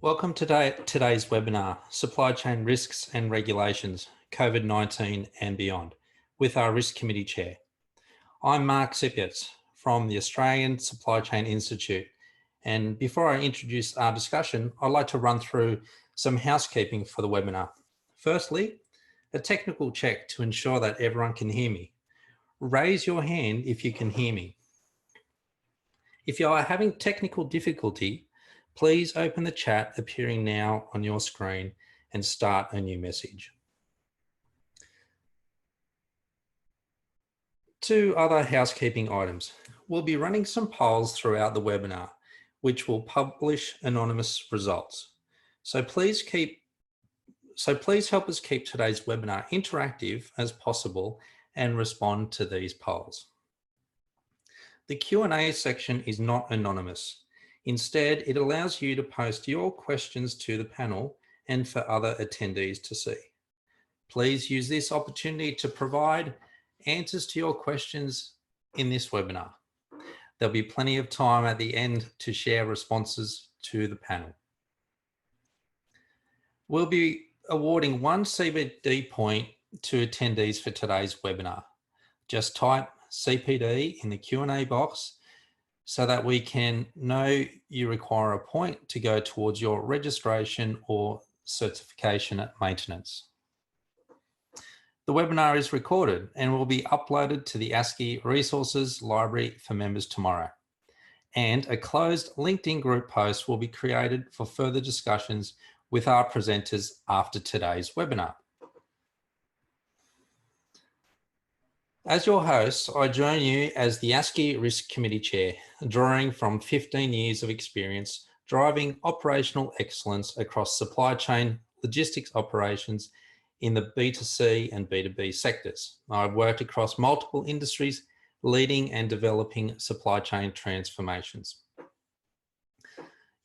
Welcome to today's webinar, Supply Chain Risks and Regulations, COVID-19 and Beyond, with our Risk Committee Chair. I'm Mark Sipyets from the Australian Supply Chain Institute. And before I introduce our discussion, I'd like to run through some housekeeping for the webinar. Firstly, a technical check to ensure that everyone can hear me. Raise your hand if you can hear me. If you are having technical difficulty, please open the chat appearing now on your screen and start a new message. Two other housekeeping items. We'll be running some polls throughout the webinar, which will publish anonymous results. So please help us keep today's webinar interactive as possible and respond to these polls. The Q&A section is not anonymous. Instead, it allows you to post your questions to the panel and for other attendees to see. Please use this opportunity to provide answers to your questions in this webinar. There'll be plenty of time at the end to share responses to the panel. We'll be awarding one CPD point to attendees for today's webinar. Just type CPD in the Q&A box so that we can know you require a point to go towards your registration or certification at maintenance. The webinar is recorded and will be uploaded to the ASCI resources library for members tomorrow. And a closed LinkedIn group post will be created for further discussions with our presenters after today's webinar. As your host, I join you as the ASCI Risk Committee Chair, drawing from 15 years of experience driving operational excellence across supply chain logistics operations in the B2C and B2B sectors. I've worked across multiple industries, leading and developing supply chain transformations.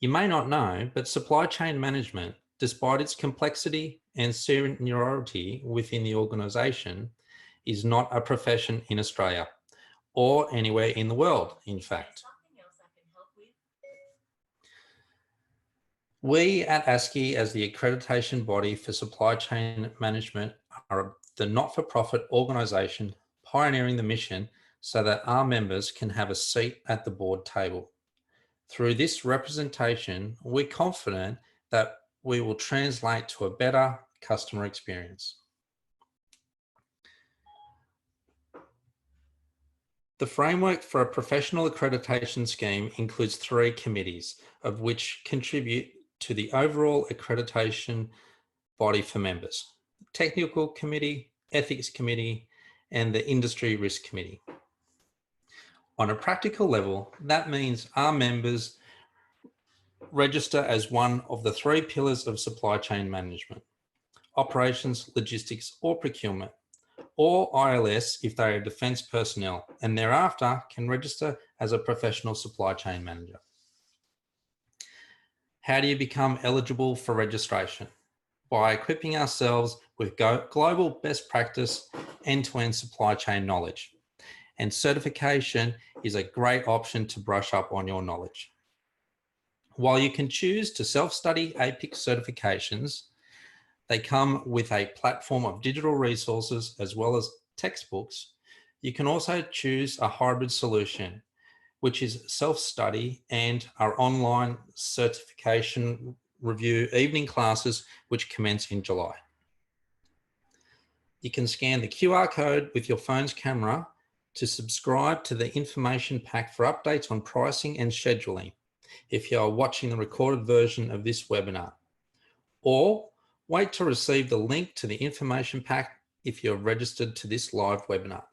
You may not know, but supply chain management, despite its complexity and seniority within the organisation, is not a profession in Australia or anywhere in the world, in fact. We at ASCI, as the accreditation body for supply chain management, are the not-for-profit organisation pioneering the mission so that our members can have a seat at the board table. Through this representation, we're confident that we will translate to a better customer experience. The framework for a professional accreditation scheme includes 3 committees, of which contribute to the overall accreditation body for members: Technical Committee, Ethics Committee, and the Industry Risk Committee. On a practical level, that means our members register as one of the 3 pillars of supply chain management: operations, logistics, or procurement, or ILS if they are defence personnel, and thereafter can register as a professional supply chain manager. How do you become eligible for registration? By equipping ourselves with global best practice end-to-end supply chain knowledge. And certification is a great option to brush up on your knowledge. While you can choose to self-study APIC certifications, they come with a platform of digital resources as well as textbooks. You can also choose a hybrid solution, which is self-study and our online certification review evening classes, which commence in July. You can scan the QR code with your phone's camera to subscribe to the information pack for updates on pricing and scheduling if you are watching the recorded version of this webinar, or wait to receive the link to the information pack if you're registered to this live webinar.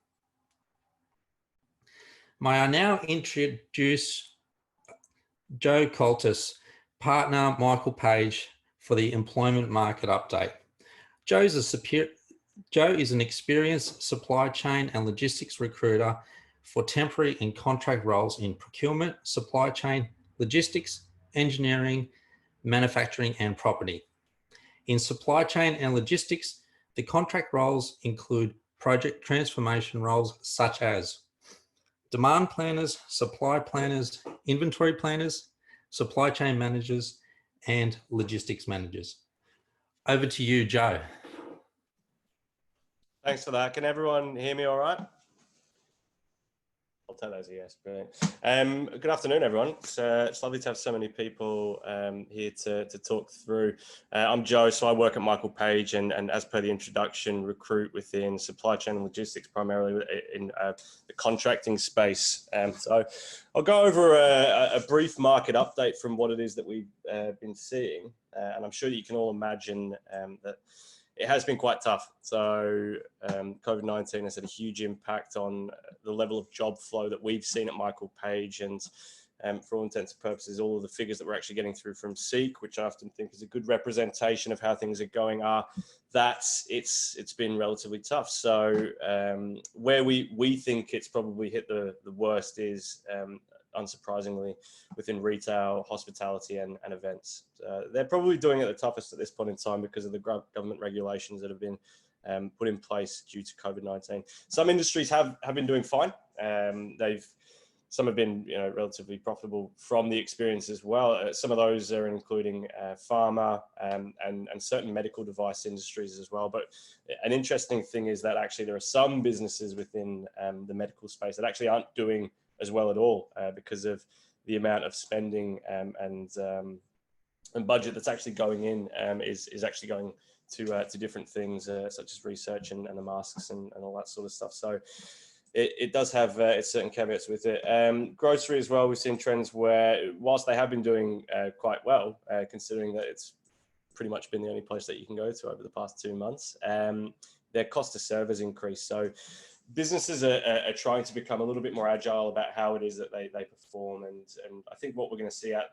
May I now introduce Joe Coltis, partner Michael Page for the employment market update. Joe is an experienced supply chain and logistics recruiter for temporary and contract roles in procurement, supply chain, logistics, engineering, manufacturing, and property. In supply chain and logistics, the contract roles include project transformation roles such as demand planners, supply planners, inventory planners, supply chain managers, and logistics managers. Over to you, Joe. Thanks for that. Can everyone hear me all right? I'll tell those a yes. Brilliant. Good afternoon, everyone. It's lovely to have so many people here to talk through. I'm Joe, so I work at Michael Page, and as per the introduction, recruit within supply chain and logistics, primarily in the contracting space. So I'll go over a brief market update from what it is that we've been seeing, and I'm sure that you can all imagine that it has been quite tough. So COVID-19 has had a huge impact on the level of job flow that we've seen at Michael Page. And for all intents and purposes, all of the figures that we're actually getting through from SEEK, which I often think is a good representation of how things are going, are that it's been relatively tough. So where we think it's probably hit the worst is unsurprisingly, within retail, hospitality, and events. They're probably doing it the toughest at this point in time because of the government regulations that have been put in place due to COVID-19. Some industries have been doing fine. Some have been relatively profitable from the experience as well. Some of those are including pharma and certain medical device industries as well. But an interesting thing is that actually there are some businesses within the medical space that actually aren't doing as well at all because of the amount of spending and budget that's actually going in is actually going to different things such as research and the masks and all that sort of stuff. So it does have its certain caveats with it. Grocery as well, we've seen trends where whilst they have been doing quite well, considering that it's pretty much been the only place that you can go to over the past 2 months, their cost to serve has increased. So businesses are trying to become a little bit more agile about how it is that they perform. And I think what we're going to see at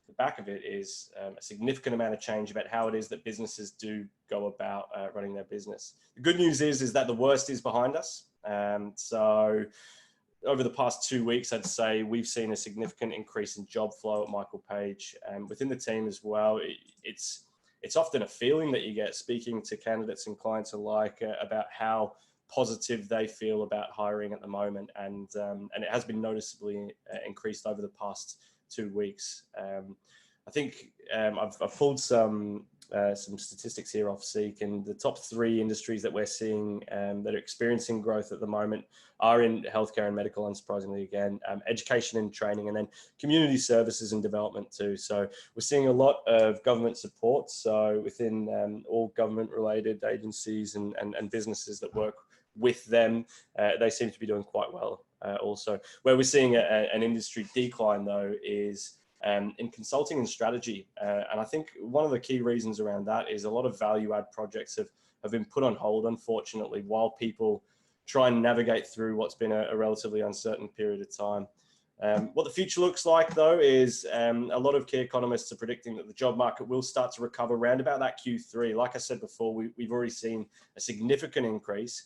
the back of it is a significant amount of change about how it is that businesses do go about running their business. The good news is that the worst is behind us. So over the past 2 weeks, I'd say we've seen a significant increase in job flow at Michael Page and within the team as well. It's often a feeling that you get speaking to candidates and clients alike about how positive they feel about hiring at the moment, and it has been noticeably increased over the past 2 weeks. I think I've pulled some statistics here off SEEK, and the top 3 industries that we're seeing that are experiencing growth at the moment are in healthcare and medical, unsurprisingly again, education and training, and then community services and development too. So we're seeing a lot of government support. So within all government-related agencies and businesses that work with them, they seem to be doing quite well also. Where we're seeing an industry decline though is in consulting and strategy. And I think one of the key reasons around that is a lot of value add projects have been put on hold, unfortunately, while people try and navigate through what's been a relatively uncertain period of time. What the future looks like though is a lot of key economists are predicting that the job market will start to recover around about that Q3. Like I said before, we've already seen a significant increase.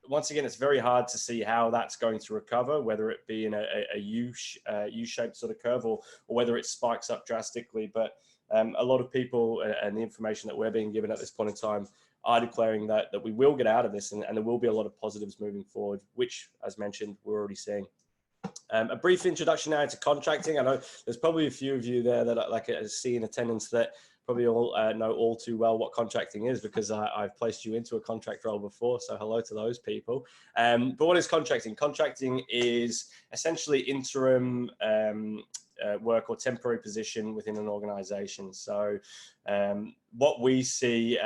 Once again, it's very hard to see how that's going to recover, whether it be in a U-shaped sort of curve or whether it spikes up drastically. But a lot of people and the information that we're being given at this point in time are declaring that we will get out of this and there will be a lot of positives moving forward, which, as mentioned, we're already seeing. A brief introduction now into contracting. I know there's probably a few of you there that I see in attendance that probably all know all too well what contracting is, because I've placed you into a contract role before. So hello to those people. But what is contracting? Contracting is essentially interim work or temporary position within an organization. So what we see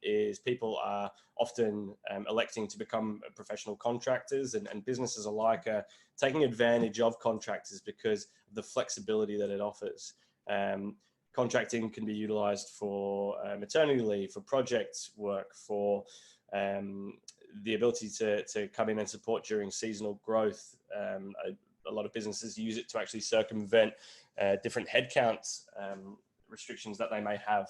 is people are often electing to become professional contractors, and businesses alike are taking advantage of contractors because of the flexibility that it offers. Contracting can be utilized for maternity leave, for project work, for the ability to come in and support during seasonal growth. A lot of businesses use it to actually circumvent different headcount restrictions that they may have.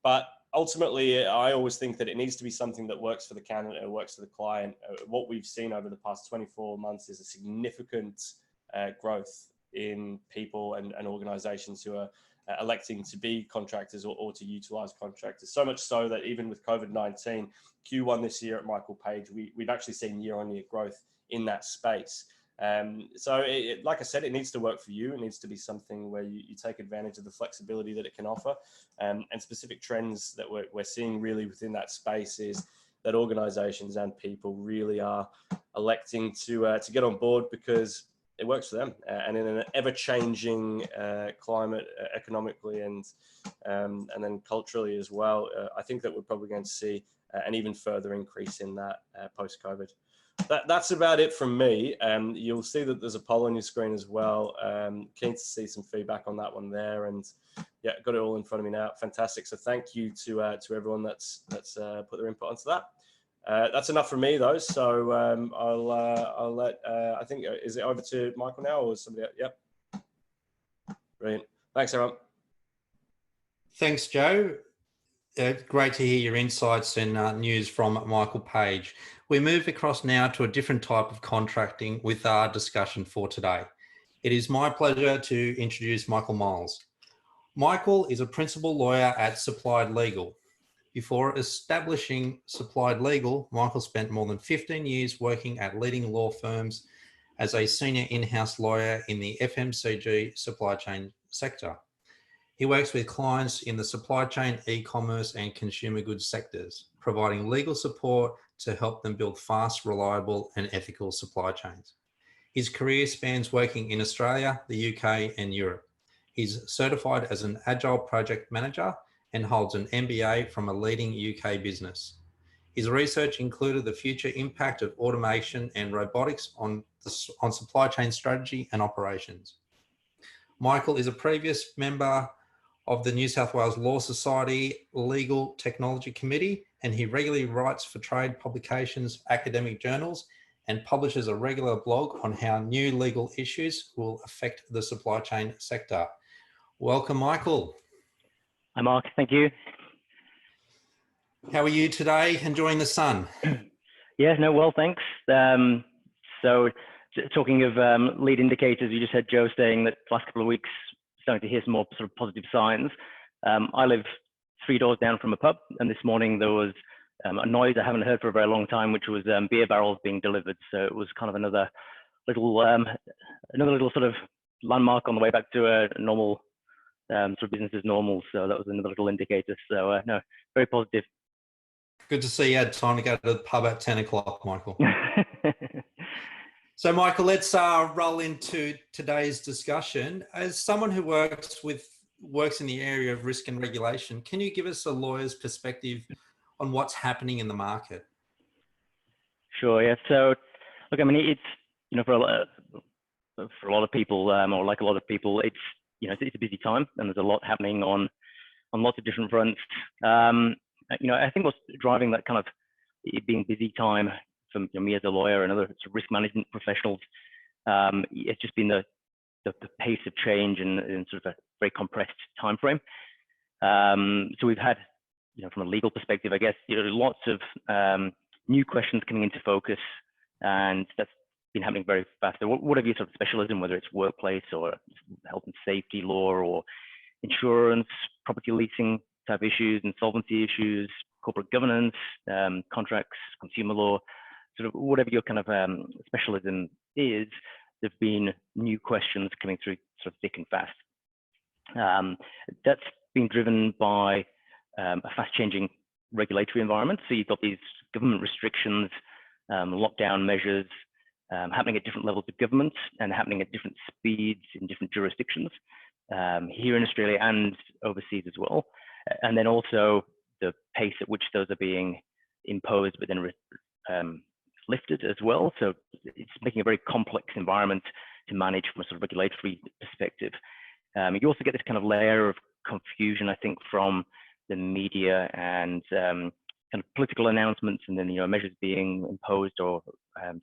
But ultimately, I always think that it needs to be something that works for the candidate and works for the client. What we've seen over the past 24 months is a significant growth in people and organizations who are electing to be contractors or to utilize contractors. So much so that even with COVID-19, Q1 this year at Michael Page, we've actually seen year-on-year growth in that space. Like I said, it needs to work for you. It needs to be something where you take advantage of the flexibility that it can offer. And specific trends that we're seeing really within that space is that organizations and people really are electing to get on board because it works for them. And in an ever-changing climate economically and then culturally as well, I think that we're probably going to see an even further increase in that post-COVID. That's about it from me. You'll see that there's a poll on your screen as well. Keen to see some feedback on that one there, and yeah, got it all in front of me now. Fantastic. So thank you to everyone that's put their input onto that. That's enough from me though. So I'll let. I think is it over to Michael now or somebody else? Yep. Brilliant. Thanks, everyone. Thanks, Joe. Great to hear your insights and news from Michael Page. We move across now to a different type of contracting with our discussion for today. It is my pleasure to introduce Michael Miles. Michael is a principal lawyer at Supplied Legal. Before establishing Supplied Legal, Michael spent more than 15 years working at leading law firms as a senior in-house lawyer in the FMCG supply chain sector. He works with clients in the supply chain, e-commerce and consumer goods sectors, providing legal support to help them build fast, reliable and ethical supply chains. His career spans working in Australia, the UK and Europe. He's certified as an Agile project manager and holds an MBA from a leading UK business. His research included the future impact of automation and robotics on supply chain strategy and operations. Michael is a previous member of the New South Wales Law Society Legal Technology Committee, and he regularly writes for trade publications, academic journals, and publishes a regular blog on how new legal issues will affect the supply chain sector. Welcome, Michael. Hi, Mark. Thank you. How are you today? Enjoying the sun? Yeah, no, well, thanks. So talking of lead indicators, you just had Joe saying that the last couple of weeks, starting to hear some more sort of positive signs. I live 3 doors down from a pub, and this morning there was a noise I haven't heard for a very long time, which was beer barrels being delivered. So it was kind of another little sort of landmark on the way back to a normal sort of business as normal. So that was another little indicator. So no, very positive. Good to see you had time to go to the pub at 10 o'clock, Michael. So, Michael, let's roll into today's discussion. As someone who works in the area of risk and regulation, can you give us a lawyer's perspective on what's happening in the market? Sure. Yeah. So, look, I mean, it's for a lot of people, or like a lot of people, it's a busy time, and there's a lot happening on lots of different fronts. I think what's driving that kind of it being busy time for me as a lawyer and other sort of risk management professionals, it's just been the pace of change in sort of a very compressed time frame. So we've had, from a legal perspective, I guess, lots of new questions coming into focus, and that's been happening very fast. So whatever your sort of specialism, whether it's workplace or health and safety law or insurance, property leasing type issues, insolvency issues, corporate governance, contracts, consumer law, sort of whatever your kind of specialism is, there've been new questions coming through sort of thick and fast. That's been driven by a fast-changing regulatory environment. So you've got these government restrictions, lockdown measures happening at different levels of government and happening at different speeds in different jurisdictions here in Australia and overseas as well. And then also the pace at which those are being imposed, but then lifted as well. So it's making a very complex environment to manage from a sort of regulatory perspective. You also get this kind of layer of confusion, I think, from the media and kind of political announcements, and then measures being imposed or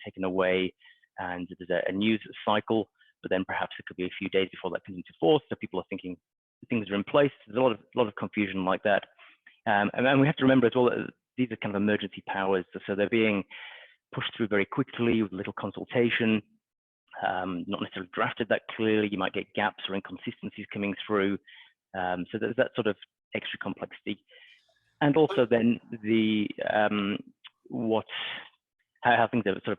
taken away, and there's a news cycle, but then perhaps it could be a few days before that comes into force. So people are thinking things are in place. There's a lot of confusion like that, and we have to remember as well that these are kind of emergency powers, so they're being pushed through very quickly with little consultation, not necessarily drafted that clearly. You might get gaps or inconsistencies coming through. So there's that sort of extra complexity. And also then the how things are sort of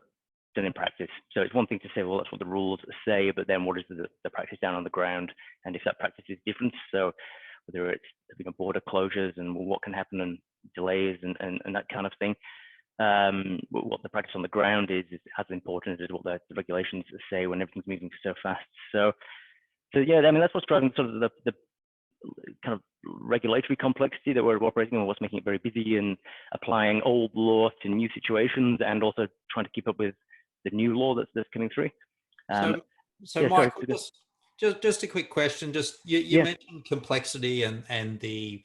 done in practice. So it's one thing to say, well, that's what the rules say, but then what is the practice down on the ground? And if that practice is different, so whether it's border closures and what can happen and delays and that kind of thing, what the practice on the ground is as important as what the regulations say when everything's moving so fast. So yeah, I mean, that's what's driving sort of the kind of regulatory complexity that we're operating in, what's making it very busy and applying old law to new situations, and also trying to keep up with the new law that's coming through. So yeah, Michael, just a quick question. Just you yeah. mentioned complexity and the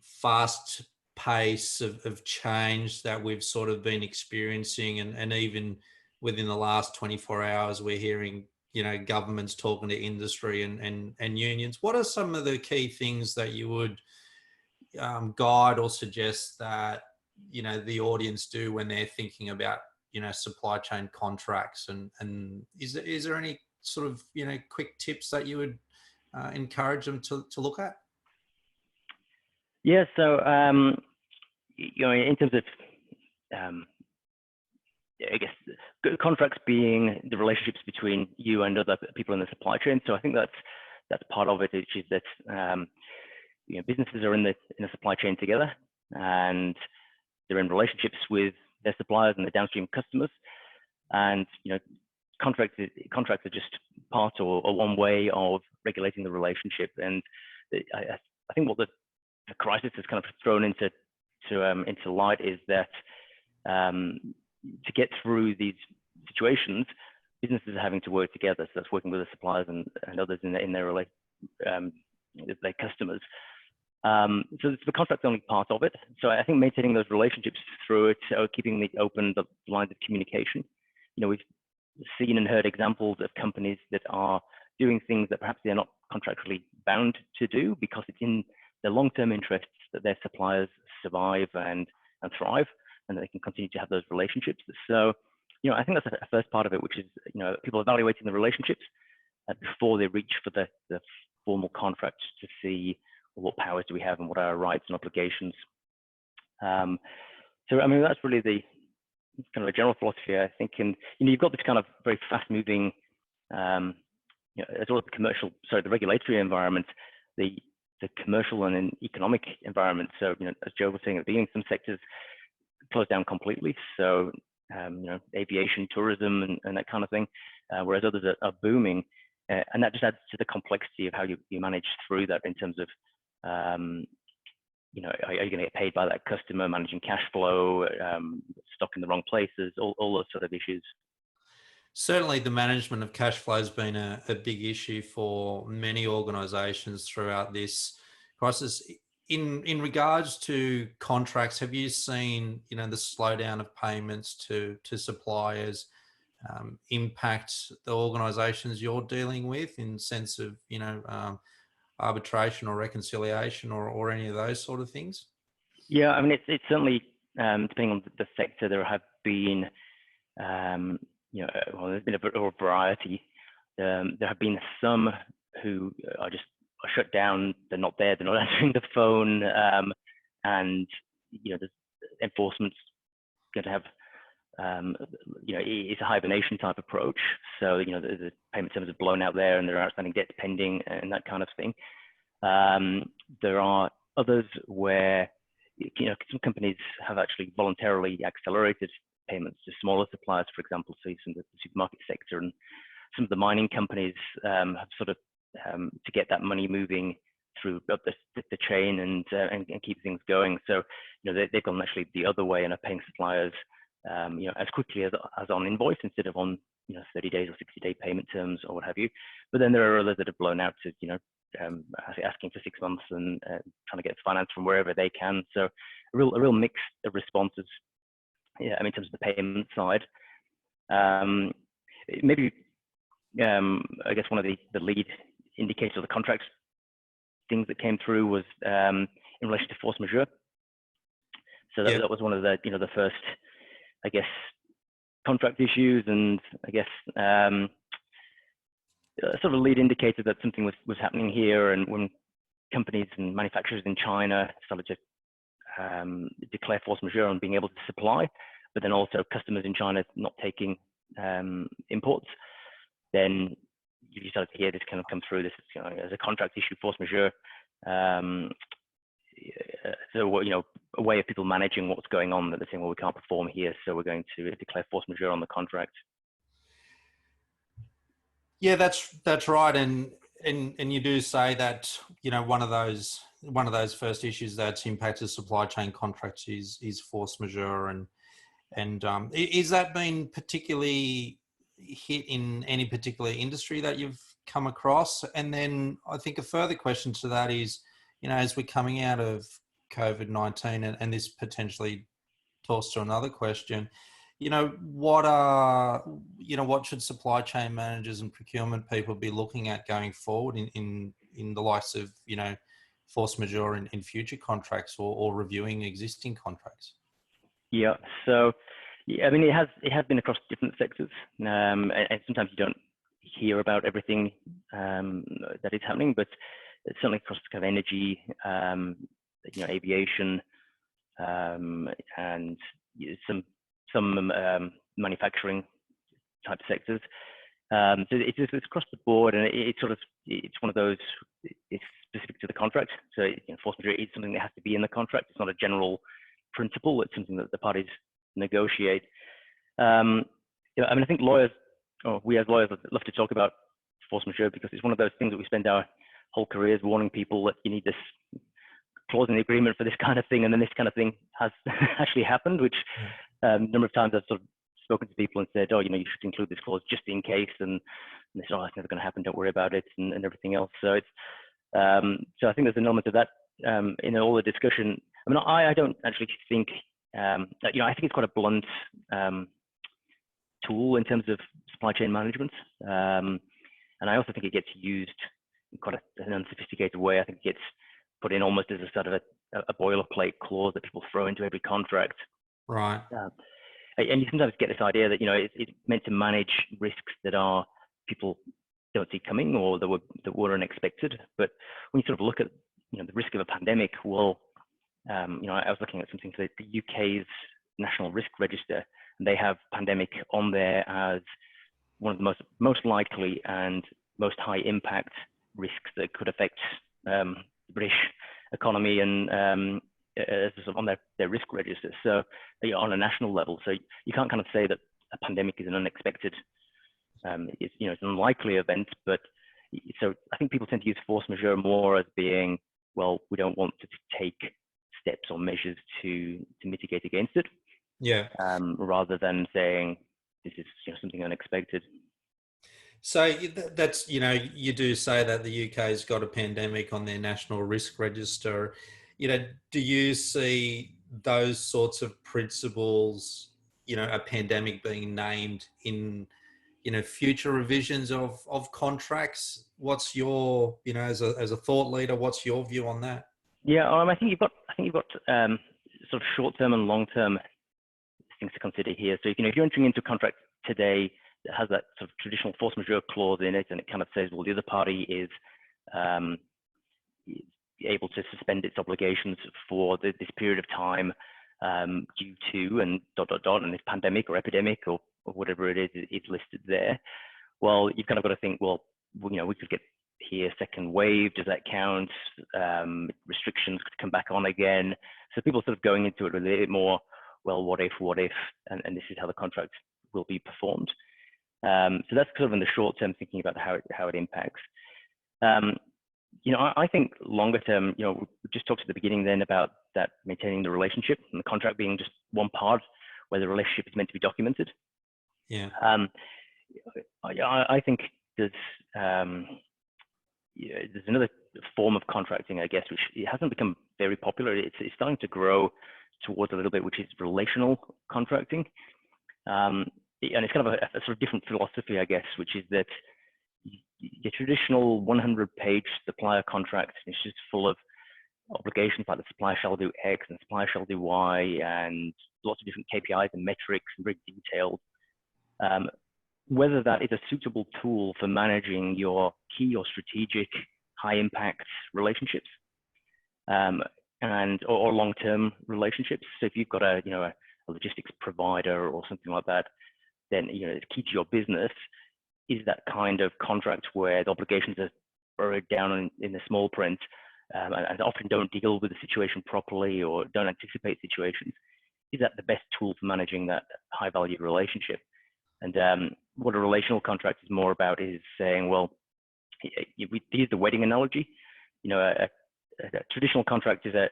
fast pace of change that we've sort of been experiencing, and even within the last 24 hours, we're hearing, governments talking to industry and unions. What are some of the key things that you would guide or suggest that, the audience do when they're thinking about, supply chain contracts? And is there any sort of, quick tips that you would encourage them to look at? Yeah, so, in terms of, I guess, contracts being the relationships between you and other people in the supply chain. So I think that's part of it, which is that, businesses are in the supply chain together, and they're in relationships with their suppliers and the downstream customers. And, contracts are just part or one way of regulating the relationship. And I think what the crisis has kind of thrown into light is that to get through these situations, businesses are having to work together. So that's working with the suppliers and others in their customers. So the contract's only part of it. So I think maintaining those relationships through it, keeping the lines of communication. We've seen and heard examples of companies that are doing things that perhaps they're not contractually bound to do, because it's in their long-term interests that their suppliers survive and thrive, and that they can continue to have those relationships. So, I think that's a first part of it, which is, people evaluating the relationships before they reach for the formal contract to see what powers do we have and what are our rights and obligations. So, I mean, that's really the kind of a general philosophy, I think. And, you've got this kind of very fast-moving, as well as the regulatory environment, the commercial and economic environment. So, as Joe was saying at the beginning, some sectors closed down completely. So, aviation, tourism, and that kind of thing, whereas others are booming. And that just adds to the complexity of how you manage through that in terms of, are you going to get paid by that customer, managing cash flow, stock in the wrong places, all those sort of issues. Certainly the management of cash flow has been a big issue for many organizations throughout this crisis. In regards to contracts, have you seen, the slowdown of payments to suppliers impact the organizations you're dealing with in sense of, arbitration or reconciliation or any of those sort of things? Yeah, I mean, it's certainly, depending on the sector, there have been, there's been a variety. There have been some who are shut down. They're not there. They're not answering the phone, and there's enforcement's going to have, it's a hibernation type approach. So the payment terms are blown out there, and there are outstanding debts pending, and that kind of thing. There are others where some companies have actually voluntarily accelerated payments to smaller suppliers, for example, so some of the supermarket sector and some of the mining companies have sort of to get that money moving through up the chain and keep things going. So they've gone actually the other way and are paying suppliers as quickly as on invoice instead of on 30 days or 60-day payment terms or what have you. But then there are others that have blown out to asking for 6 months and trying to get finance from wherever they can. So a real mix of responses. Yeah, I mean, in terms of the payment side, maybe I guess one of the lead indicators of the contracts things that came through was in relation to force majeure. So that was one of the the first, I guess, contract issues, and I guess sort of a lead indicator that something was happening here. And when companies and manufacturers in China started to declare force majeure on being able to supply, but then also customers in China not taking imports, then you started to hear this kind of come through. This is, as a contract issue, force majeure. So a way of people managing what's going on, that they're saying, well, we can't perform here, so we're going to declare force majeure on the contract. Yeah, that's right, and you do say that one of those first issues that's impacted supply chain contracts is force majeure, and is that been particularly hit in any particular industry that you've come across? And then I think a further question to that is, as we're coming out of COVID-19, and this potentially talks to another question, what should supply chain managers and procurement people be looking at going forward in the likes of, force majeure in future contracts, or reviewing existing contracts? Yeah, so I mean, it has been across different sectors, and sometimes you don't hear about everything that is happening, but it's certainly across kind of energy, aviation, and some manufacturing type sectors. So it's across the board, and it's one of those. It's specific to the contract. So force majeure is something that has to be in the contract. It's not a general principle. It's something that the parties negotiate. I mean, I think we as lawyers love to talk about force majeure, because it's one of those things that we spend our whole careers warning people that you need this clause in the agreement for this kind of thing, and then this kind of thing has actually happened, which a number of times I've sort of spoken to people and said, you should include this clause just in case, and they said, that's never going to happen, don't worry about it, and everything else. So it's so I think there's an element of that in all the discussion. I mean, I don't actually think I think it's quite a blunt tool in terms of supply chain management, and I also think it gets used in quite an unsophisticated way. I think it gets put in almost as a sort of a boilerplate clause that people throw into every contract. Right. And you sometimes get this idea that it's meant to manage risks that people don't see coming, or that were unexpected. But when you sort of look at the risk of a pandemic, well, I was looking at something for the UK's National Risk Register, and they have pandemic on there as one of the most likely and most high impact risks that could affect the British economy, and on their risk register. So on a national level, so you can't kind of say that a pandemic is an unexpected, it's an unlikely event. But so I think people tend to use force majeure more as being, well, we don't want to take steps or measures to mitigate against it. Yeah. Rather than saying this is something unexpected. So that's, you do say that the UK's got a pandemic on their national risk register. Do you see those sorts of principles, a pandemic being named in, future revisions of contracts? What's your, as a thought leader, what's your view on that? Yeah, I think you've got sort of short-term and long-term things to consider here. So if you're entering into a contract today that has that sort of traditional force majeure clause in it, and it kind of says, well, the other party is able to suspend its obligations for this period of time due to and ... and this pandemic or epidemic or whatever it is listed there. Well, you've kind of got to think, well, we could get here second wave. Does that count? Restrictions could come back on again. So people sort of going into it with a bit more, well, what if, and this is how the contract will be performed. So that's sort of in the short term, thinking about how it impacts. I think longer term, we just talked at the beginning then about that maintaining the relationship, and the contract being just one part where the relationship is meant to be documented. Yeah. I think there's another form of contracting, I guess, which it hasn't become very popular. It's starting to grow towards a little bit, which is relational contracting. And it's kind of a sort of different philosophy, I guess, which is that your traditional 100-page supplier contract is just full of obligations like the supplier shall do X and supplier shall do Y, and lots of different KPIs and metrics, and very detailed. Whether that is a suitable tool for managing your key or strategic high-impact relationships, or long-term relationships. So if you've got a logistics provider or something like that, then, you know, it's key to your business, is that kind of contract where the obligations are buried down in the small print, and often don't deal with the situation properly or don't anticipate situations. Is that the best tool for managing that high value relationship? And what a relational contract is more about is saying, well, we use the wedding analogy. You know, a traditional contract is a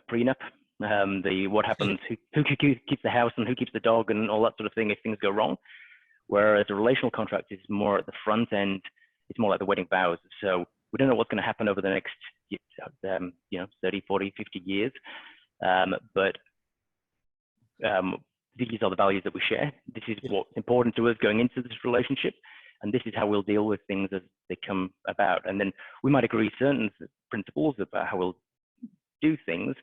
prenup. What happens, who keeps the house and who keeps the dog and all that sort of thing if things go wrong. Whereas a relational contract is more at the front end. It's more like the wedding vows. So we don't know what's going to happen over the next, 30, 40, 50 years. But these are the values that we share. This is what's important to us going into this relationship. And this is how we'll deal with things as they come about. And then we might agree certain principles about how we'll do things,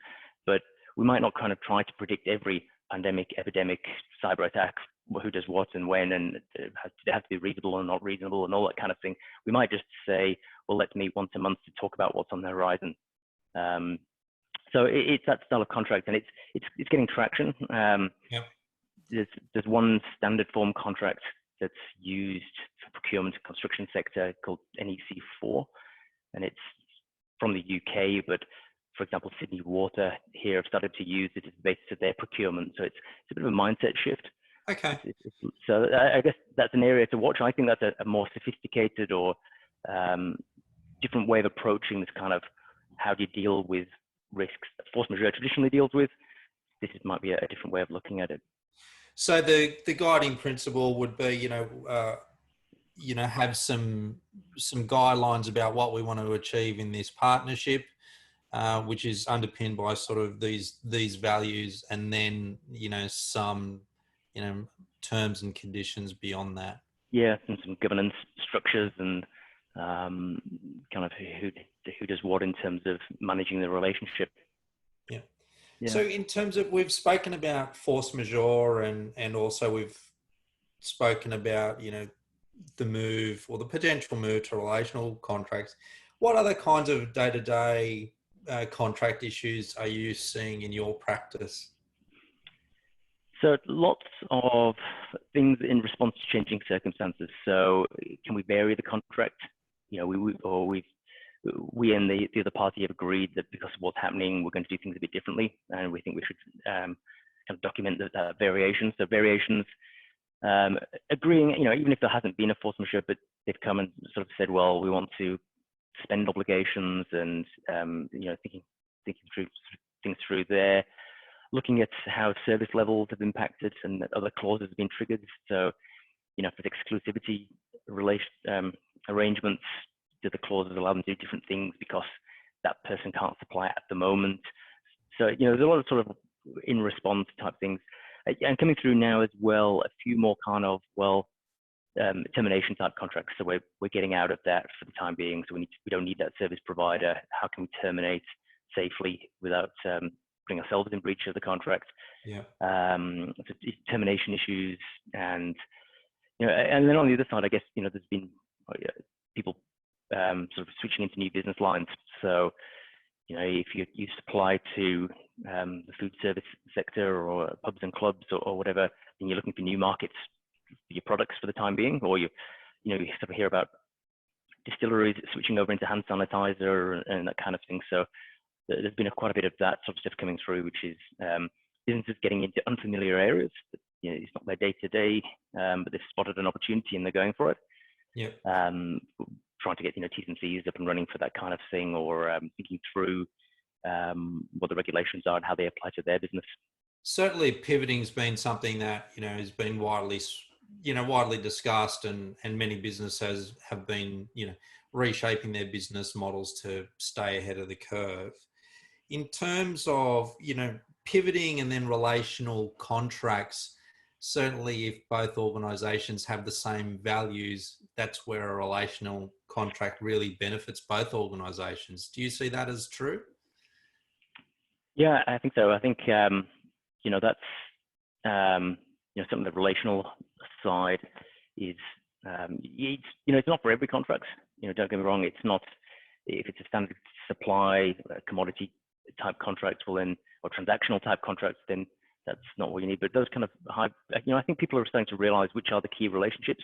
but we might not kind of try to predict every pandemic, epidemic, cyber attack, who does what and when, and it has to be reasonable or not reasonable and all that kind of thing. We might just say, well, let's meet once a month to talk about what's on the horizon. So it's that style of contract, and it's getting traction. There's one standard form contract that's used for procurement construction sector called NEC4, and it's from the UK, but for example, Sydney Water here have started to use it as the basis of their procurement. So it's a bit of a mindset shift. Okay. So I guess that's an area to watch. I think that's a more sophisticated or different way of approaching this kind of how do you deal with risks that force majeure traditionally deals with. This might be a different way of looking at it. So the guiding principle would be, have some guidelines about what we want to achieve in this partnership, which is underpinned by sort of these values, and then some terms and conditions beyond that. Yeah, and some governance structures and kind of who does what in terms of managing the relationship. Yeah. So in terms of, we've spoken about force majeure, and also we've spoken about, the move or the potential move to relational contracts. What other kinds of day-to-day contract issues are you seeing in your practice? So lots of things in response to changing circumstances. So can we vary the contract? We and the other party have agreed that because of what's happening, we're going to do things a bit differently, and we think we should kind of document the variations. So variations, agreeing, even if there hasn't been a force majeure, but they've come and sort of said, well, we want to suspend obligations, and thinking through things through there, looking at how service levels have impacted and that other clauses have been triggered. So, if there's exclusivity arrangements, do the clauses allow them to do different things because that person can't supply at the moment? So, there's a lot of sort of in response type things. And coming through now as well, a few more kind of, termination type contracts. So we're getting out of that for the time being. So we don't need that service provider. How can we terminate safely without putting ourselves in breach of the contract? Yeah. So termination issues, and and then on the other side, I guess there's been people sort of switching into new business lines. So if you supply to the food service sector or pubs and clubs or whatever, and you're looking for new markets for your products for the time being, or you sort of hear about distilleries switching over into hand sanitizer and that kind of thing. So there's been quite a bit of that sort of stuff coming through, which is businesses getting into unfamiliar areas. It's not their day-to-day, but they've spotted an opportunity and they're going for it. Yeah. Trying to get T's and C's up and running for that kind of thing, or thinking through what the regulations are and how they apply to their business. Certainly, pivoting's been something that has been widely discussed, and many businesses have been reshaping their business models to stay ahead of the curve. In terms of pivoting and then relational contracts, certainly if both organisations have the same values, that's where a relational contract really benefits both organisations. Do you see that as true? Yeah, I think so. I think that's some of the relational side is it's not for every contract. Don't get me wrong. It's not, if it's a standard supply commodity type contract, or transactional type contracts, then that's not what you need. But those kind of high, I think people are starting to realize which are the key relationships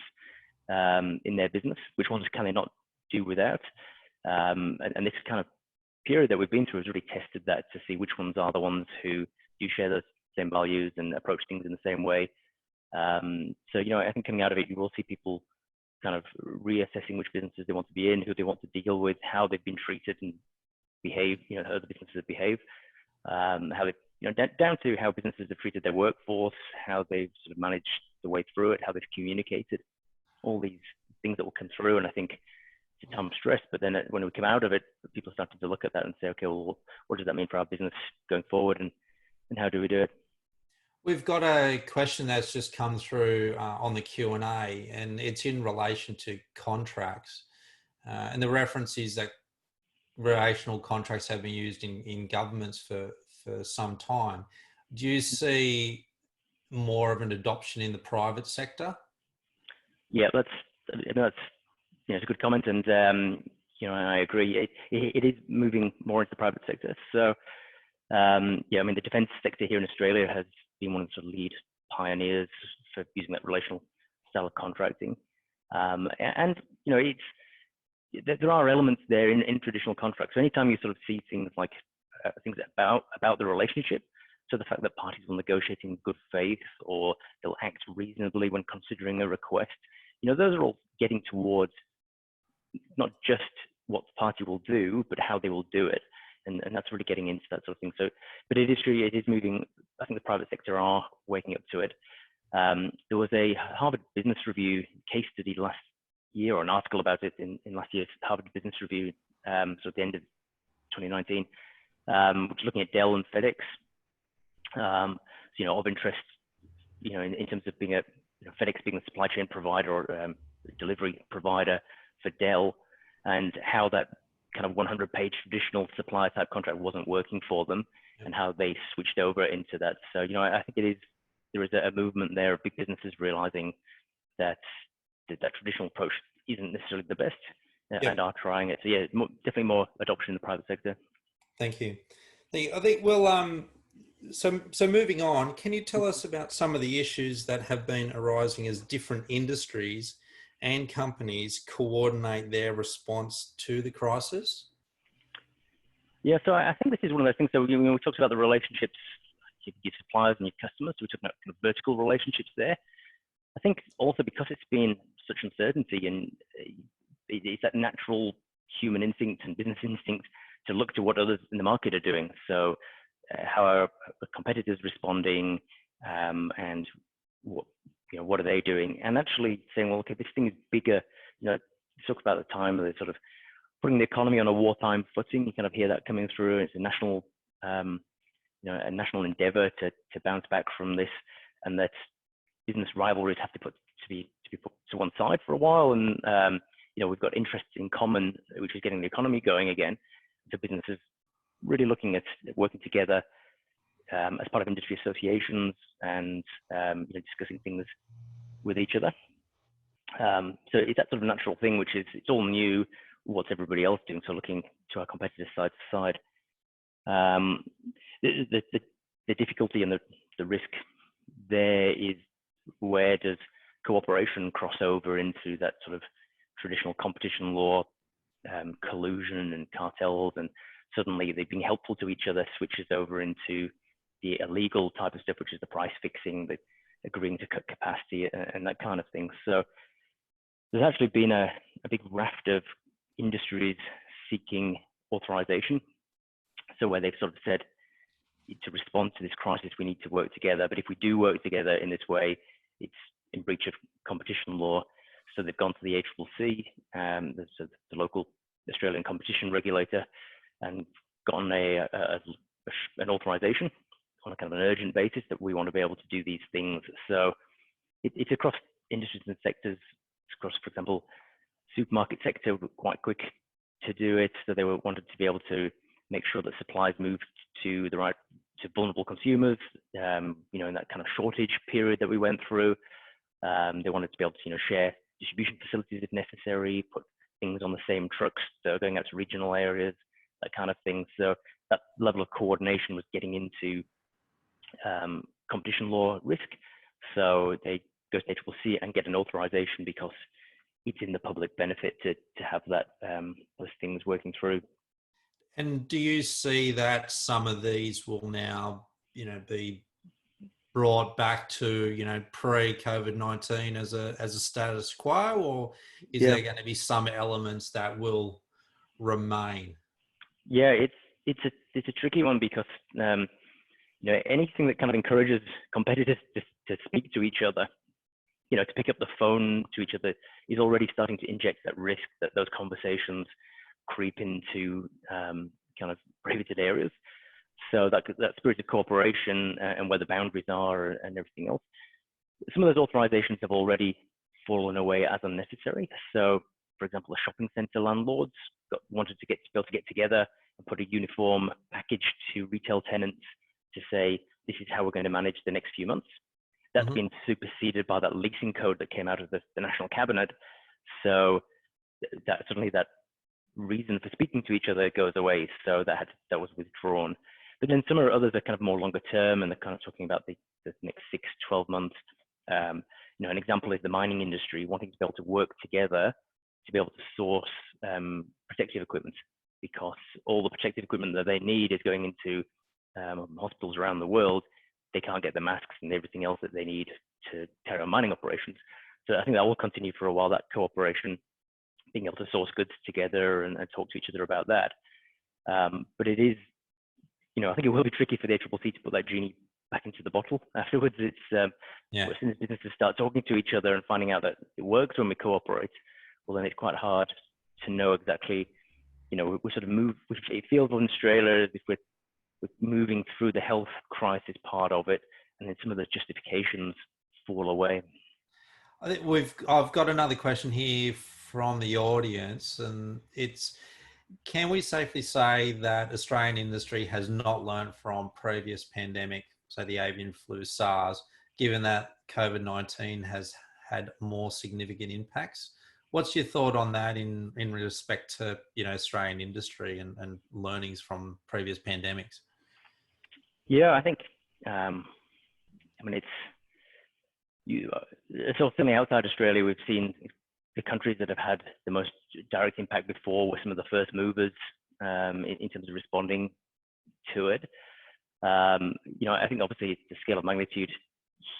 in their business, which ones can they not do without. And this kind of period that we've been through has really tested that to see which ones are the ones who do share those same values and approach things in the same way. So, I think coming out of it, you will see people kind of reassessing which businesses they want to be in, who they want to deal with, how they've been treated and behave, how the businesses behave, how they, down to how businesses have treated their workforce, how they've sort of managed the way through it, how they've communicated, all these things that will come through. And I think it's a time of stress, but then when we come out of it, people started to look at that and say, okay, well, what does that mean for our business going forward, and how do we do it? We've got a question that's just come through on the Q&A, and it's in relation to contracts. And the reference is that relational contracts have been used in governments for some time. Do you see more of an adoption in the private sector? Yeah, that's it's a good comment, and I agree. It is moving more into the private sector. So the defence sector here in Australia has been one of the sort of lead pioneers for using that relational style of contracting. And there are elements there in traditional contracts. So anytime you sort of see things like things about the relationship, so the fact that parties will negotiate in good faith, or they'll act reasonably when considering a request, those are all getting towards not just what the party will do, but how they will do it. And that's really getting into that sort of thing. So, but it is true, it is moving. I think the private sector are waking up to it. There was a Harvard Business Review case study last year, or an article about it in last year's Harvard Business Review, so at the end of 2019, which is looking at Dell and FedEx. Of interest, in terms of being FedEx being the supply chain provider or delivery provider for Dell, and how that kind of 100-page traditional supplier type contract wasn't working for them, and how they switched over into that. So, I think there is a movement there of big businesses realizing that that traditional approach isn't necessarily the best, and are trying it. So yeah, definitely more adoption in the private sector. Thank you. I think so moving on, can you tell us about some of the issues that have been arising as different industries and companies coordinate their response to the crisis? Yeah, so I think this is one of those things. So when we talked about the relationships, your suppliers and your customers, we talked about kind of vertical relationships there. I think also because it's been such uncertainty, and it's that natural human instinct and business instinct to look to what others in the market are doing. So how are competitors responding, and what are they doing? And actually saying, well, okay, this thing is bigger. Talk about the time of sort of putting the economy on a wartime footing. You kind of hear that coming through. It's a national, a national endeavor to bounce back from this, and that business rivalries have to be put to one side for a while. And we've got interests in common, which is getting the economy going again. So businesses really looking at working together as part of industry associations, and discussing things with each other. So it's that sort of natural thing, which is, it's all new. What's everybody else doing? So looking to our competitors side to side. The difficulty and the risk there is, where does cooperation cross over into that sort of traditional competition law, collusion and cartels, and suddenly they've been helpful to each other, switches over into the illegal type of stuff, which is the price fixing, the agreeing to cut capacity and that kind of thing. So there's actually been a big raft of industries seeking authorization. So where they've sort of said, to respond to this crisis, we need to work together. But if we do work together in this way, it's in breach of competition law. So they've gone to the ACCC, the local Australian competition regulator, and gotten an authorization on a kind of an urgent basis that we want to be able to do these things. So it's across industries and sectors. It's across, for example, supermarket sector were quite quick to do it. So they wanted to be able to make sure that supplies moved to vulnerable consumers, in that kind of shortage period that we went through. They wanted to be able to, share distribution facilities if necessary, put things on the same trucks that are going out to regional areas, that kind of thing. So that level of coordination was getting into competition law risk. So they go to ACCC and get an authorization because it's in the public benefit to have that those things working through. And do you see that some of these will now, be brought back to, pre-COVID-19 as a status quo, or is there going to be some elements that will remain? Yeah, it's a tricky one because anything that kind of encourages competitors to speak to each other, to pick up the phone to each other, is already starting to inject that risk that those conversations creep into kind of prohibited areas. So that spirit of cooperation and where the boundaries are and everything else. Some of those authorizations have already fallen away as unnecessary. So, for example, the shopping center landlords wanted to be able to get together and put a uniform package to retail tenants to say, this is how we're going to manage the next few months. That's been superseded by that leasing code that came out of the National Cabinet. So that suddenly that reason for speaking to each other goes away. So that was withdrawn. But then some others are kind of more longer term, and they're kind of talking about the next 6 to 12 months. An example is the mining industry wanting to be able to work together to be able to source protective equipment, because all the protective equipment that they need is going into hospitals around the world. They can't get the masks and everything else that they need to carry on mining operations. So I think that will continue for a while, that cooperation, being able to source goods together and talk to each other about that. But it is, I think it will be tricky for the ACCC to put that genie back into the bottle afterwards. It's as soon as businesses start talking to each other and finding out that it works when we cooperate, well, then it's quite hard to know exactly, we sort of move, it feels in Australia as if we're moving through the health crisis part of it, and then some of the justifications fall away. I think I've got another question here from the audience, and it's, can we safely say that Australian industry has not learned from previous pandemic, so the avian flu, SARS, given that COVID-19 has had more significant impacts? What's your thought on that in respect to, Australian industry and learnings from previous pandemics? Yeah, I think, so certainly outside Australia, we've seen the countries that have had the most direct impact before were some of the first movers in terms of responding to it. I think obviously it's the scale of magnitude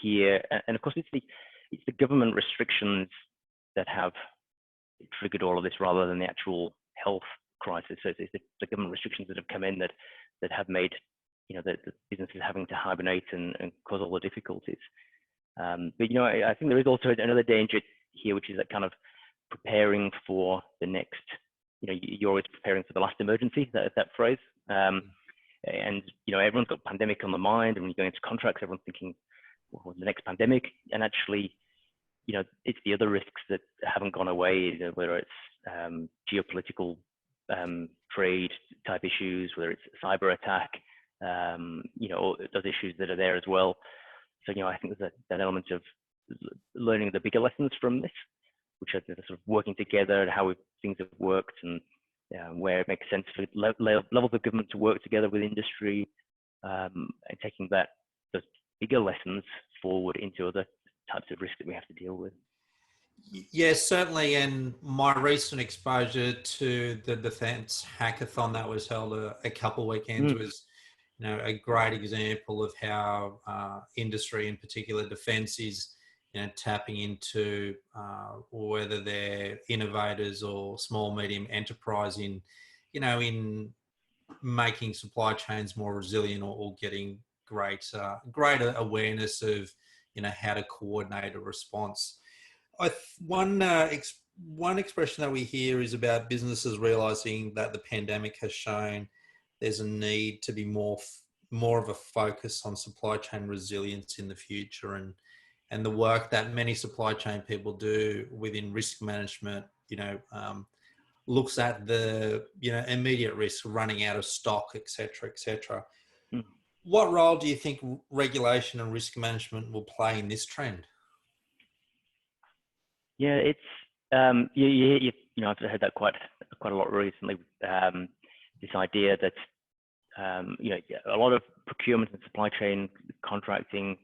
here, and of course it's the government restrictions that have triggered all of this rather than the actual health crisis. So it's the government restrictions that have come in that have made the businesses having to hibernate and cause all the difficulties. But I think there is also another danger here, which is that kind of preparing for the next, you're always preparing for the last emergency, that phrase. And everyone's got pandemic on the mind, and when you're going into contracts, everyone's thinking, well, the next pandemic. And actually, it's the other risks that haven't gone away, whether it's geopolitical trade type issues, whether it's cyber attack, those issues that are there as well. So, I think there's that element of learning the bigger lessons from this, which are sort of working together and how things have worked, and where it makes sense for levels of government to work together with industry, and taking those bigger lessons forward into other types of risks that we have to deal with. Yes, certainly. And my recent exposure to the defence hackathon that was held a couple of weekends was, a great example of how industry, in particular defence, is tapping into whether they're innovators or small medium enterprise in making supply chains more resilient, or getting greater awareness of how to coordinate a response. One expression that we hear is about businesses realizing that the pandemic has shown there's a need to be more of a focus on supply chain resilience in the future, and the work that many supply chain people do within risk management, looks at the immediate risk, running out of stock, etc., etc. What role do you think regulation and risk management will play in this trend? Yeah, it's I've heard that quite a lot recently. This idea that a lot of procurement and supply chain contracting,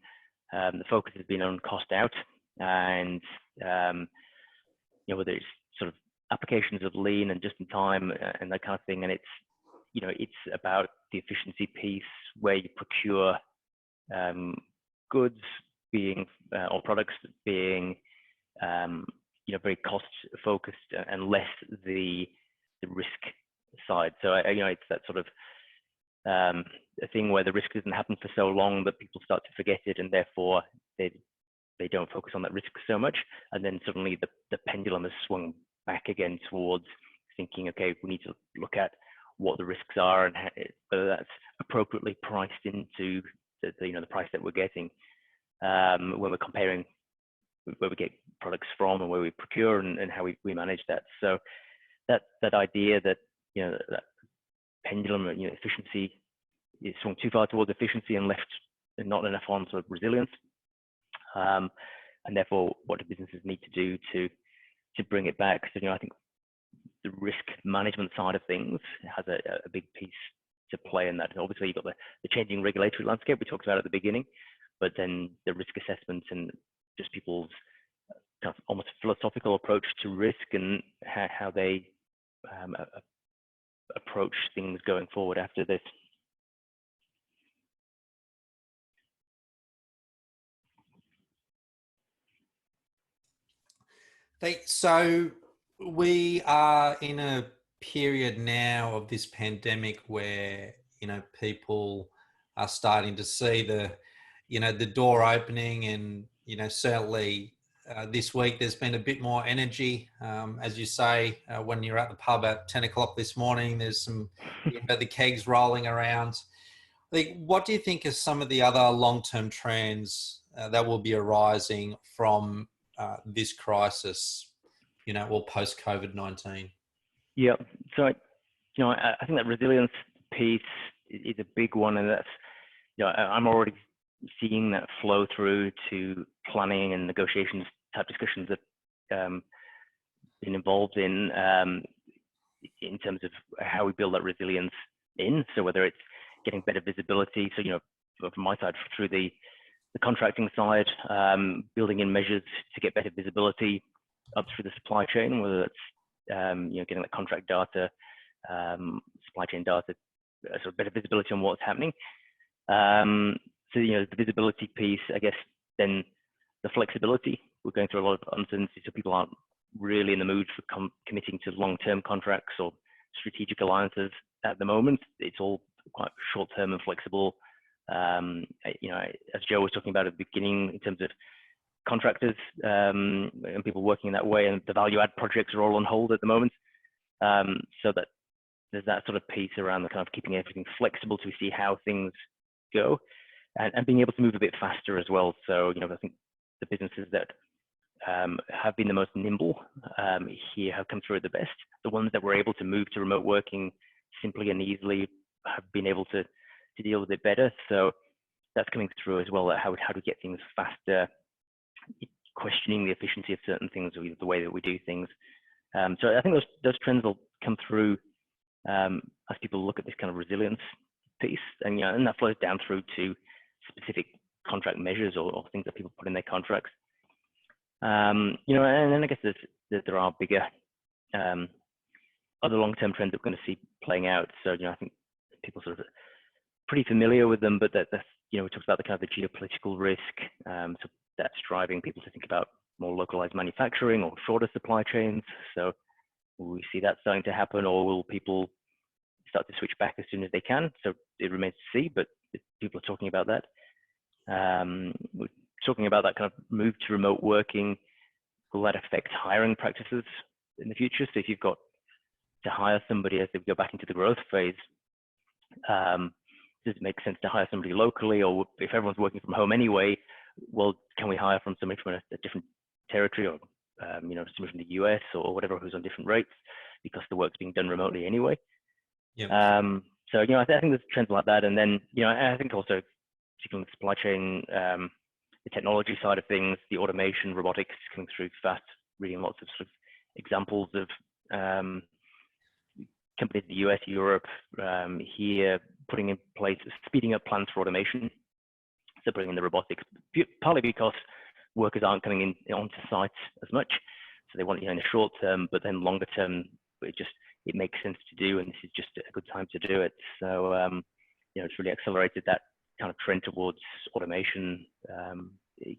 the focus has been on cost out, and whether it's sort of applications of lean and just in time and that kind of thing, and it's about the efficiency piece where you procure goods being or products being very cost focused and less the risk side. So it's that sort of a thing where the risk doesn't happen for so long that people start to forget it, and therefore they don't focus on that risk so much, and then suddenly the pendulum has swung back again towards thinking, okay, we need to look at what the risks are and whether that's appropriately priced into the price that we're getting when we're comparing where we get products from and where we procure and how we manage that. So that idea that that pendulum, efficiency is swung too far towards efficiency and left not enough on sort of resilience, and therefore what do businesses need to do to bring it back? So I think the risk management side of things has a big piece to play in that. Obviously, you've got the changing regulatory landscape we talked about at the beginning, but then the risk assessment and just people's kind of almost philosophical approach to risk and how they approach things going forward after this. So we are in a period now of this pandemic where, people are starting to see the door opening, and, certainly this week there's been a bit more energy. As you say, when you're at the pub at 10 o'clock this morning, there's some, the kegs rolling around. What do you think are some of the other long-term trends that will be arising from this crisis, or post COVID-19? Yeah. So, I think that resilience piece is a big one, and that's, I'm already seeing that flow through to planning and negotiations type discussions that been involved in terms of how we build that resilience in. So whether it's getting better visibility, so from my side through the contracting side, building in measures to get better visibility up through the supply chain, whether it's getting that contract data, supply chain data, sort of better visibility on what's happening. So the visibility piece, I guess, then the flexibility. We're going through a lot of uncertainty, so people aren't really in the mood for committing to long-term contracts or strategic alliances at the moment. It's all quite short-term and flexible. As Joe was talking about at the beginning, in terms of contractors and people working in that way, and the value-add projects are all on hold at the moment. So that there's that sort of piece around the kind of keeping everything flexible to see how things go, and being able to move a bit faster as well. So I think the businesses that have been the most nimble here have come through the best. The ones that were able to move to remote working simply and easily have been able to deal with it better. So that's coming through as well. How do we get things faster? Questioning the efficiency of certain things, or the way that we do things. So I think those trends will come through as people look at this kind of resilience piece, and and that flows down through to specific contract measures or things that people put in their contracts. And then I guess there are bigger other long-term trends that we're going to see playing out. So I think people sort of pretty familiar with them, but we talked about the kind of the geopolitical risk. So that's driving people to think about more localized manufacturing or shorter supply chains. So will we see that starting to happen, or will people start to switch back as soon as they can? So it remains to see, but people are talking about that. We're talking about that kind of move to remote working. Will that affect hiring practices in the future? So if you've got to hire somebody as they go back into the growth phase, does it make sense to hire somebody locally, or if everyone's working from home anyway, well, can we hire from somebody from a different territory, or somebody from the US or whatever, who's on different rates because the work's being done remotely anyway? Yeah. So I think there's trends like that, and then I think also particularly in the supply chain, the technology side of things, the automation, robotics coming through fast. Reading lots of sort of examples of companies in the US, Europe, here putting in place, speeding up plans for automation. bringing the robotics, partly because workers aren't coming in onto sites as much, so they want, in the short term, but then longer term, it makes sense to do, and this is just a good time to do it. So it's really accelerated that kind of trend towards automation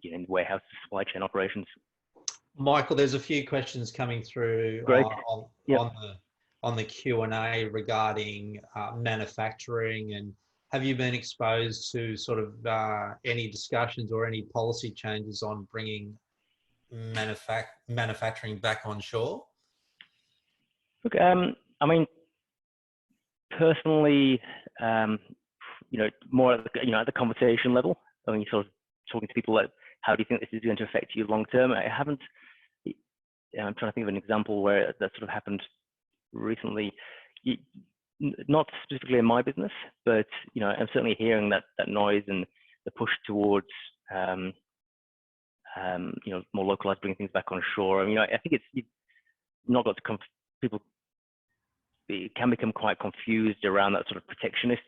in warehouse supply chain operations. Michael, there's a few questions coming through on the Q&A regarding manufacturing, and have you been exposed to sort of any discussions or any policy changes on bringing manufacturing back on shore? Look, I mean, personally, more at the conversation level. I mean, sort of talking to people like, how do you think this is going to affect you long term? I'm trying to think of an example where that sort of happened recently. Not specifically in my business, but I'm certainly hearing that noise and the push towards more localized, bringing things back on shore. I mean, I think you've not got to people can become quite confused around that sort of protectionist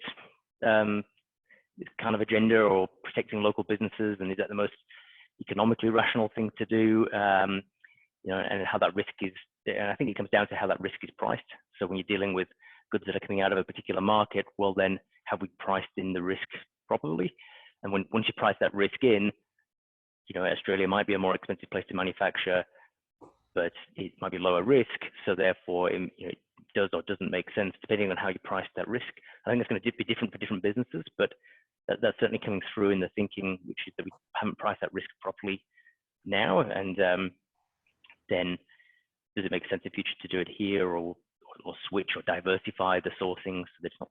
kind of agenda, or protecting local businesses, and is that the most economically rational thing to do? And how that risk is, and I think it comes down to how that risk is priced. So when you're dealing with goods that are coming out of a particular market, well, then have we priced in the risk properly? And once you price that risk in, Australia might be a more expensive place to manufacture, but it might be lower risk. So therefore, it does or doesn't make sense depending on how you price that risk. I think it's going to be different for different businesses, but that's certainly coming through in the thinking, which is that we haven't priced that risk properly now. And then does it make sense in future to do it here, or switch or diversify the sourcing so that it's not,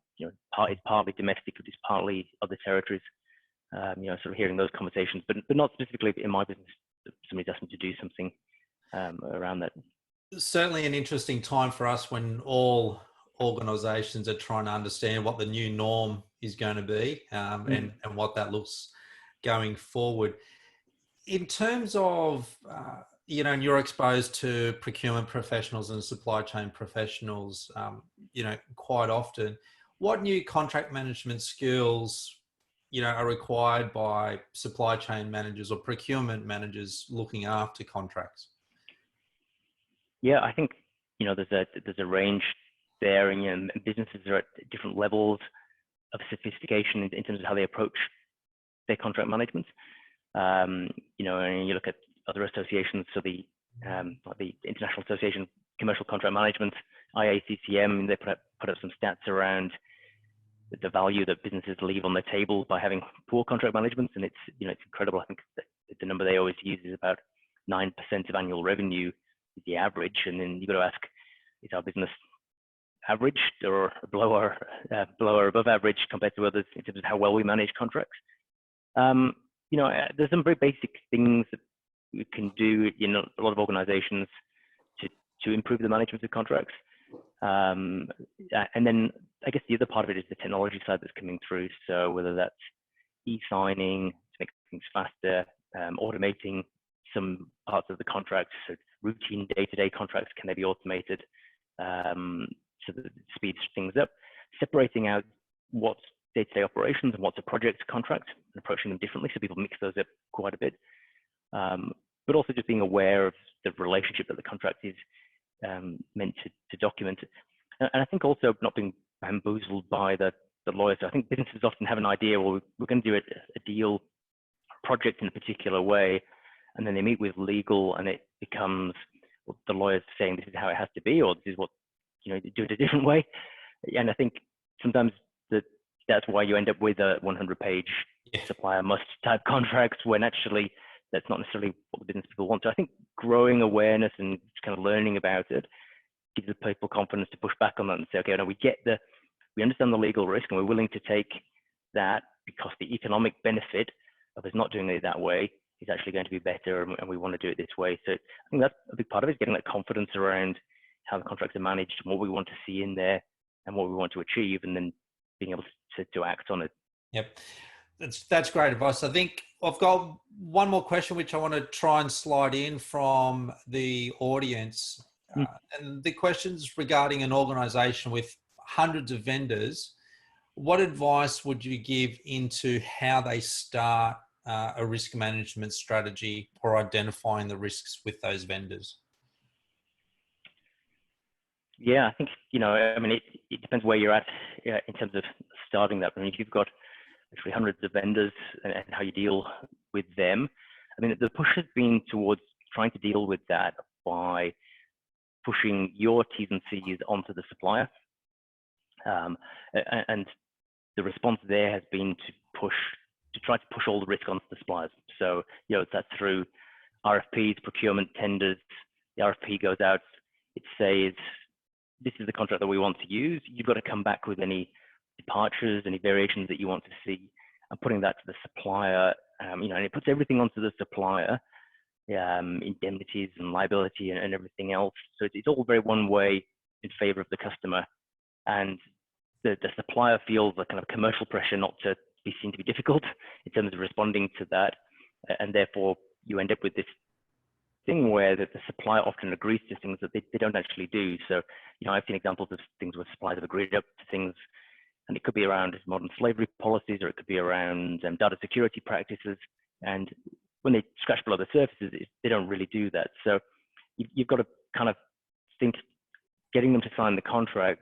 it's partly domestic, but it's partly other territories. Sort of hearing those conversations, but not specifically in my business. Somebody's asked me to do something around that. Certainly an interesting time for us when all organisations are trying to understand what the new norm is going to be, and what that looks going forward. In terms of, and you're exposed to procurement professionals and supply chain professionals, quite often, what new contract management skills, are required by supply chain managers or procurement managers looking after contracts? Yeah, I think, there's a range there, and businesses are at different levels of sophistication in terms of how they approach their contract management. And you look at other associations, so like the International Association of Commercial Contract Management, IACCM, they put up some stats around the value that businesses leave on the table by having poor contract management, and it's incredible. I think the number they always use is about 9% of annual revenue is the average, and then you've got to ask, is our business average or below or above average compared to others in terms of how well we manage contracts? There's some very basic things that we can do in a lot of organizations to improve the management of contracts. And then I guess the other part of it is the technology side that's coming through. So whether that's e-signing to make things faster, automating some parts of the contracts, so routine day-to-day contracts, can they be automated so that it speeds things up? Separating out what's day-to-day operations and what's a project contract, and approaching them differently, so people mix those up quite a bit. But also just being aware of the relationship that the contract is meant to document. And I think also not being bamboozled by the lawyers. I think businesses often have an idea, well, we're going to do a deal project in a particular way, and then they meet with legal, and it becomes, well, the lawyers saying this is how it has to be, or this is what, do it a different way. And I think sometimes that's why you end up with a 100-page supplier must type contracts, when actually that's not necessarily what the business people want. So I think growing awareness and kind of learning about it gives the people confidence to push back on that and say, okay, no, we understand the legal risk, and we're willing to take that because the economic benefit of us not doing it that way is actually going to be better, and we want to do it this way. So I think that's a big part of it, is getting that confidence around how the contracts are managed and what we want to see in there and what we want to achieve, and then being able to act on it. Yep. That's great advice. I think I've got one more question which I want to try and slide in from the audience. And the question's regarding an organization with hundreds of vendors. what advice would you give into how they start a risk management strategy or identifying the risks with those vendors? Yeah, I think, I mean, it depends where you're at in terms of starting that. I mean, if you've got actually hundreds of vendors and how you deal with them, I mean, the push has been towards trying to deal with that by pushing your T's and C's onto the supplier. And the response there has been to try to push all the risk onto the suppliers. So, that's through RFPs, procurement tenders. The RFP goes out, it says, this is the contract that we want to use. You've got to come back with any departures, any variations that you want to see, and putting that to the supplier. And it puts everything onto the supplier, indemnities and liability and everything else. So it's all very one way in favor of the customer. And the supplier feels a kind of commercial pressure not to be seen to be difficult in terms of responding to that. And therefore, you end up with this thing where the supplier often agrees to things that they don't actually do. So, I've seen examples of things where suppliers have agreed up to things, and it could be around modern slavery policies, or it could be around data security practices. And when they scratch below the surface, they don't really do that. So you've got to kind of think getting them to sign the contract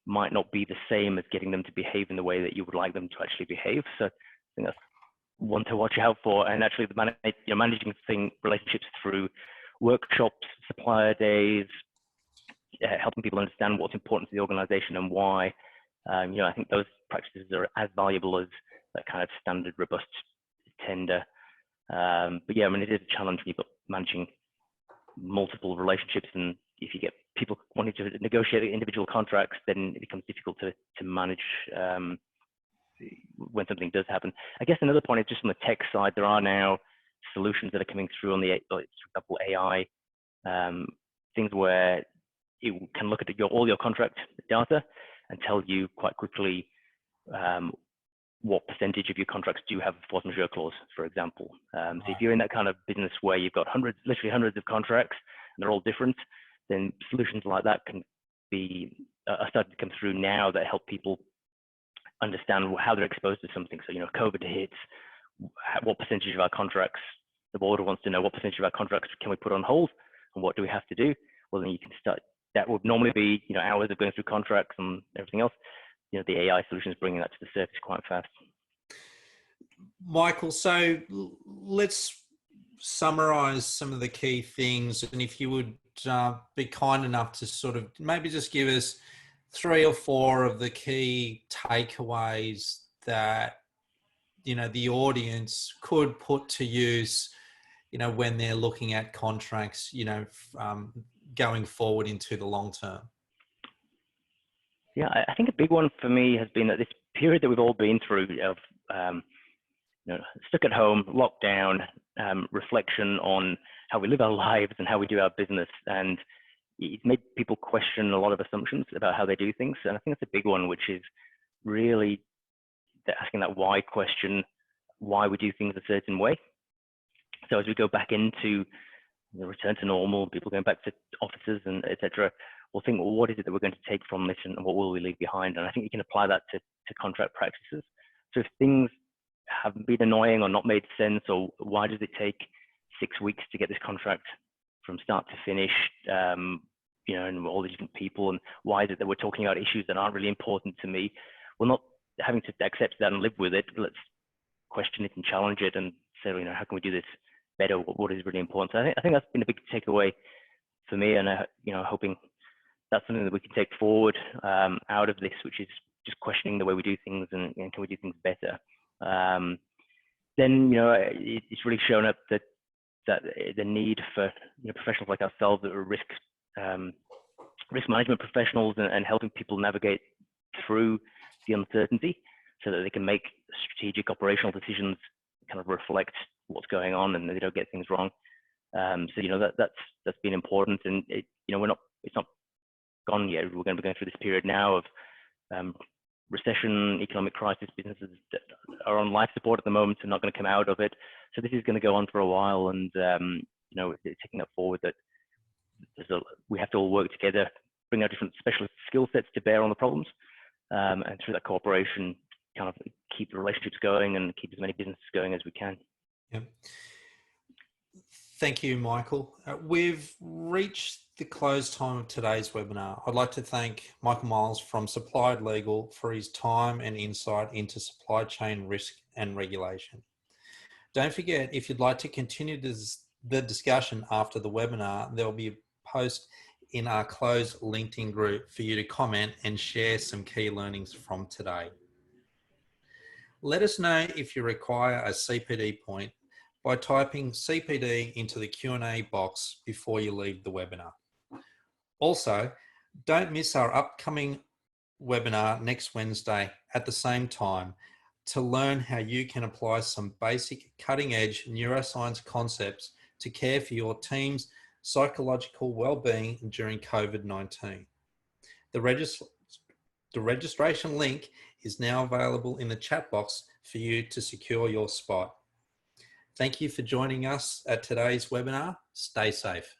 might not be the same as getting them to behave in the way that you would like them to actually behave. So I think that's one to watch out for. And actually, managing relationships through workshops, supplier days, helping people understand what's important to the organization and why. I think those practices are as valuable as that kind of standard robust tender. But yeah, I mean, it is a challenge when you've got managing multiple relationships, and if you get people wanting to negotiate individual contracts, then it becomes difficult to manage when something does happen. I guess another point is just on the tech side, there are now solutions that are coming through on the, for example, AI, things where it can look at all your contract data and tell you quite quickly what percentage of your contracts do have a force majeure clause, for example. So if you're in that kind of business where you've got literally hundreds of contracts and they're all different, then solutions like that can be are starting to come through now that help people understand how they're exposed to something. So, COVID hits, what percentage of our contracts, the board wants to know what percentage of our contracts can we put on hold and what do we have to do? Well, then you can start, that would normally be, hours of going through contracts and everything else. The AI solution is bringing that to the surface quite fast. Michael, so let's summarize some of the key things. And if you would be kind enough to sort of maybe just give us 3 or 4 of the key takeaways that, the audience could put to use, when they're looking at contracts, going forward into the long term. Yeah, I think a big one for me has been that this period that we've all been through of, stuck at home, lockdown, reflection on how we live our lives and how we do our business. And it's made people question a lot of assumptions about how they do things. And I think that's a big one, which is really asking that why question, why we do things a certain way. So as we go back into the return to normal, people going back to offices and et cetera, we'll think, well, what is it that we're going to take from this and what will we leave behind? And I think you can apply that to contract practices. So if things have been annoying or not made sense, or why does it take 6 weeks to get this contract from start to finish, and all these different people, and why is it that we're talking about issues that aren't really important to me? We're not having to accept that and live with it. Let's question it and challenge it and say, how can we do this better? What is really important? So I think that's been a big takeaway for me, and hoping that's something that we can take forward out of this, which is just questioning the way we do things and can we do things better. Then it's really shown up that the need for professionals like ourselves that are risk management professionals and helping people navigate through the uncertainty so that they can make strategic operational decisions, kind of reflect what's going on and they don't get things wrong. So that's been important, and it's not gone yet. We're going to be going through this period now of recession, economic crisis. Businesses that are on life support at the moment are not going to come out of it. So this is going to go on for a while, and taking that forward, that we have to all work together, bring our different specialist skill sets to bear on the problems, and through that cooperation, kind of keep the relationships going and keep as many businesses going as we can. Yep. Thank you, Michael. We've reached the close time of today's webinar. I'd like to thank Michael Miles from Supplied Legal for his time and insight into supply chain risk and regulation. Don't forget, if you'd like to continue the discussion after the webinar, there'll be a post in our closed LinkedIn group for you to comment and share some key learnings from today. Let us know if you require a CPD point by typing CPD into the Q&A box before you leave the webinar. Also, don't miss our upcoming webinar next Wednesday at the same time to learn how you can apply some basic cutting-edge neuroscience concepts to care for your team's psychological well-being during COVID-19. The registration link is now available in the chat box for you to secure your spot. Thank you for joining us at today's webinar. Stay safe.